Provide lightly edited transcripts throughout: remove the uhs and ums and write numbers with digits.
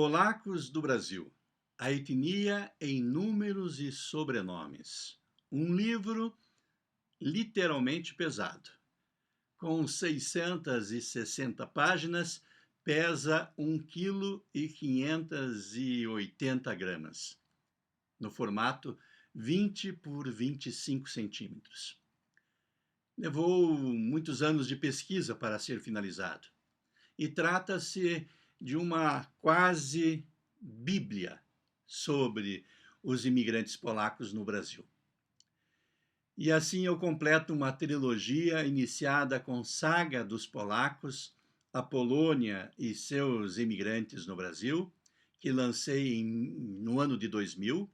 Polacos do Brasil, a etnia em números e sobrenomes. Um livro literalmente pesado. Com 660 páginas, pesa 1,580 kg, no formato 20 por 25 centímetros. Levou muitos anos de pesquisa para ser finalizado. E trata-se de uma quase bíblia sobre os imigrantes polacos no Brasil. E assim eu completo uma trilogia iniciada com Saga dos Polacos, a Polônia e seus imigrantes no Brasil, que lancei no ano de 2000,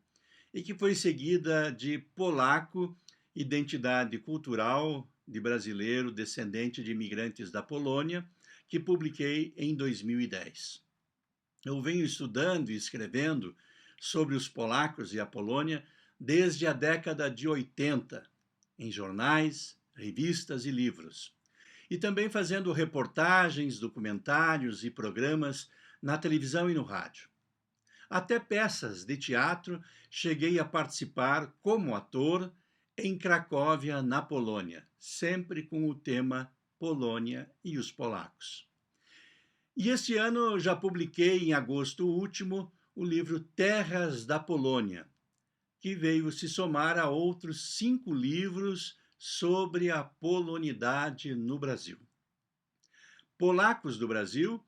e que foi seguida de Polaco, Identidade Cultural de Brasileiro Descendente de Imigrantes da Polônia, que publiquei em 2010. Eu venho estudando e escrevendo sobre os polacos e a Polônia desde a década de 80, em jornais, revistas e livros. E também fazendo reportagens, documentários e programas na televisão e no rádio. Até peças de teatro cheguei a participar como ator em Cracóvia, na Polônia, sempre com o tema Polônia e os polacos. E este ano já publiquei, em agosto último, o livro Terras da Polônia, que veio se somar a outros 5 livros sobre a polonidade no Brasil. Polacos do Brasil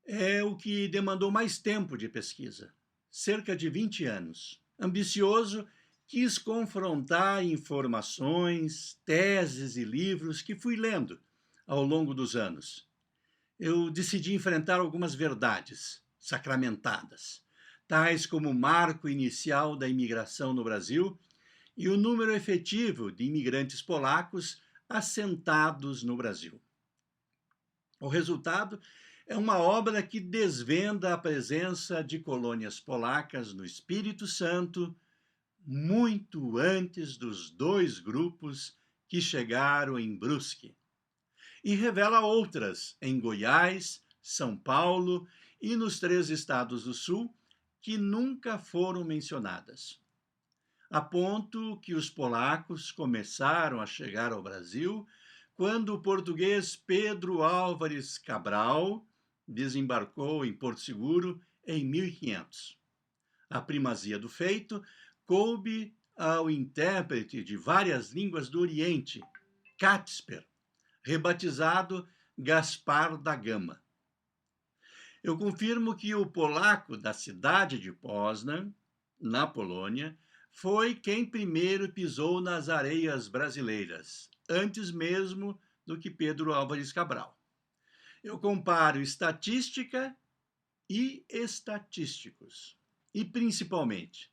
é o que demandou mais tempo de pesquisa, cerca de 20 anos. Ambicioso, quis confrontar informações, teses e livros que fui lendo ao longo dos anos. Eu decidi enfrentar algumas verdades sacramentadas, tais como o marco inicial da imigração no Brasil e o número efetivo de imigrantes polacos assentados no Brasil. O resultado é uma obra que desvenda a presença de colônias polacas no Espírito Santo muito antes dos 2 grupos que chegaram em Brusque, e revela outras em Goiás, São Paulo e nos 3 estados do Sul que nunca foram mencionadas. A ponto que os polacos começaram a chegar ao Brasil quando o português Pedro Álvares Cabral desembarcou em Porto Seguro em 1500. A primazia do feito coube ao intérprete de várias línguas do Oriente, Kacper, rebatizado Gaspar da Gama. Eu confirmo que o polaco da cidade de Poznań, na Polônia, foi quem primeiro pisou nas areias brasileiras, antes mesmo do que Pedro Álvares Cabral. Eu comparo estatística e estatísticos, e principalmente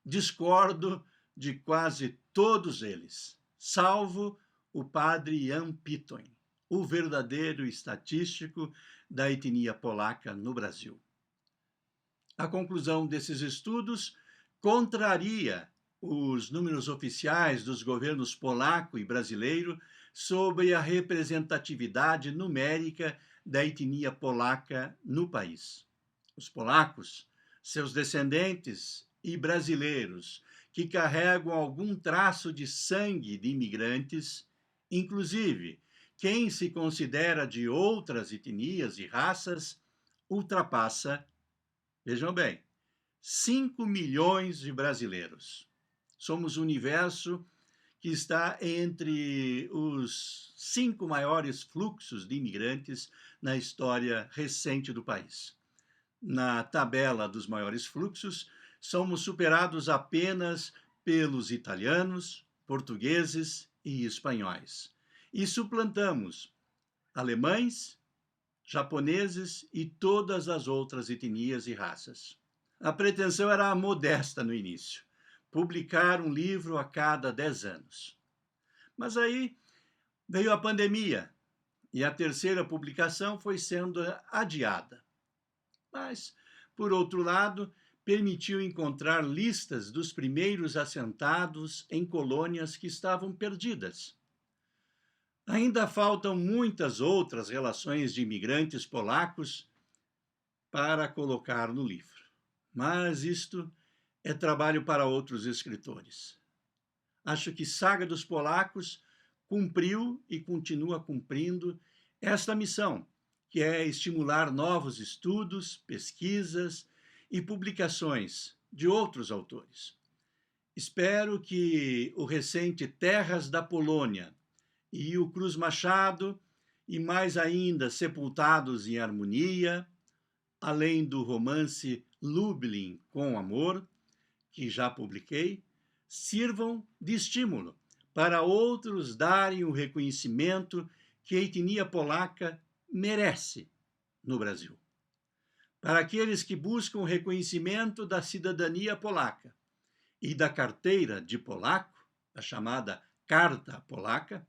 discordo de quase todos eles, salvo o padre Jan Piton, o verdadeiro estatístico da etnia polaca no Brasil. A conclusão desses estudos contraria os números oficiais dos governos polaco e brasileiro sobre a representatividade numérica da etnia polaca no país. Os polacos, seus descendentes e brasileiros que carregam algum traço de sangue de imigrantes, inclusive quem se considera de outras etnias e raças, ultrapassa, vejam bem, 5 milhões de brasileiros. Somos o universo que está entre os 5 maiores fluxos de imigrantes na história recente do país. Na tabela dos maiores fluxos, somos superados apenas pelos italianos, portugueses e espanhóis. E suplantamos alemães, japoneses e todas as outras etnias e raças. A pretensão era modesta no início, publicar um livro a cada 10 anos. Mas aí veio a pandemia e a terceira publicação foi sendo adiada. Mas, por outro lado, permitiu encontrar listas dos primeiros assentados em colônias que estavam perdidas. Ainda faltam muitas outras relações de imigrantes polacos para colocar no livro. Mas isto é trabalho para outros escritores. Acho que Saga dos Polacos cumpriu e continua cumprindo esta missão, que é estimular novos estudos, pesquisas e publicações de outros autores. Espero que o recente Terras da Polônia e o Cruz Machado, e mais ainda Sepultados em Harmonia, além do romance Lublin com Amor, que já publiquei, sirvam de estímulo para outros darem o reconhecimento que a etnia polaca merece no Brasil. Para aqueles que buscam o reconhecimento da cidadania polaca e da carteira de polaco, a chamada Carta Polaca,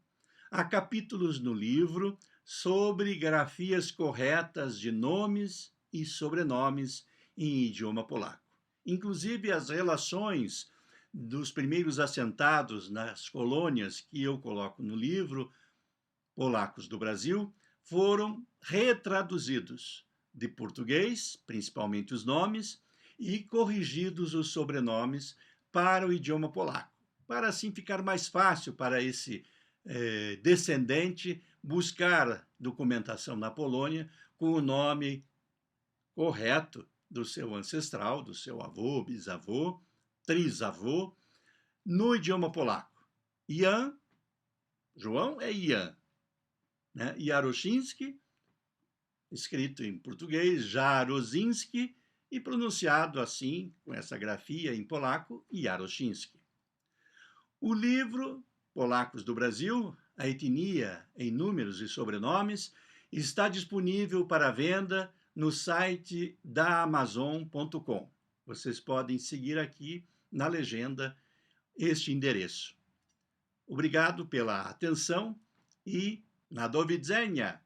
há capítulos no livro sobre grafias corretas de nomes e sobrenomes em idioma polaco. Inclusive, as relações dos primeiros assentados nas colônias que eu coloco no livro, polacos do Brasil, foram retraduzidos de português, principalmente os nomes, e corrigidos os sobrenomes para o idioma polaco, para assim ficar mais fácil para esse descendente buscar documentação na Polônia com o nome correto do seu ancestral, do seu avô, bisavô, trisavô, no idioma polaco. Jan, João é Jan, né? Jaroszyński, escrito em português, Jarozinski, e pronunciado assim, com essa grafia em polaco, Jaroszyński. O livro Polacos do Brasil, a etnia em números e sobrenomes, está disponível para venda no site da Amazon.com. Vocês podem seguir aqui na legenda este endereço. Obrigado pela atenção e na do widzenia!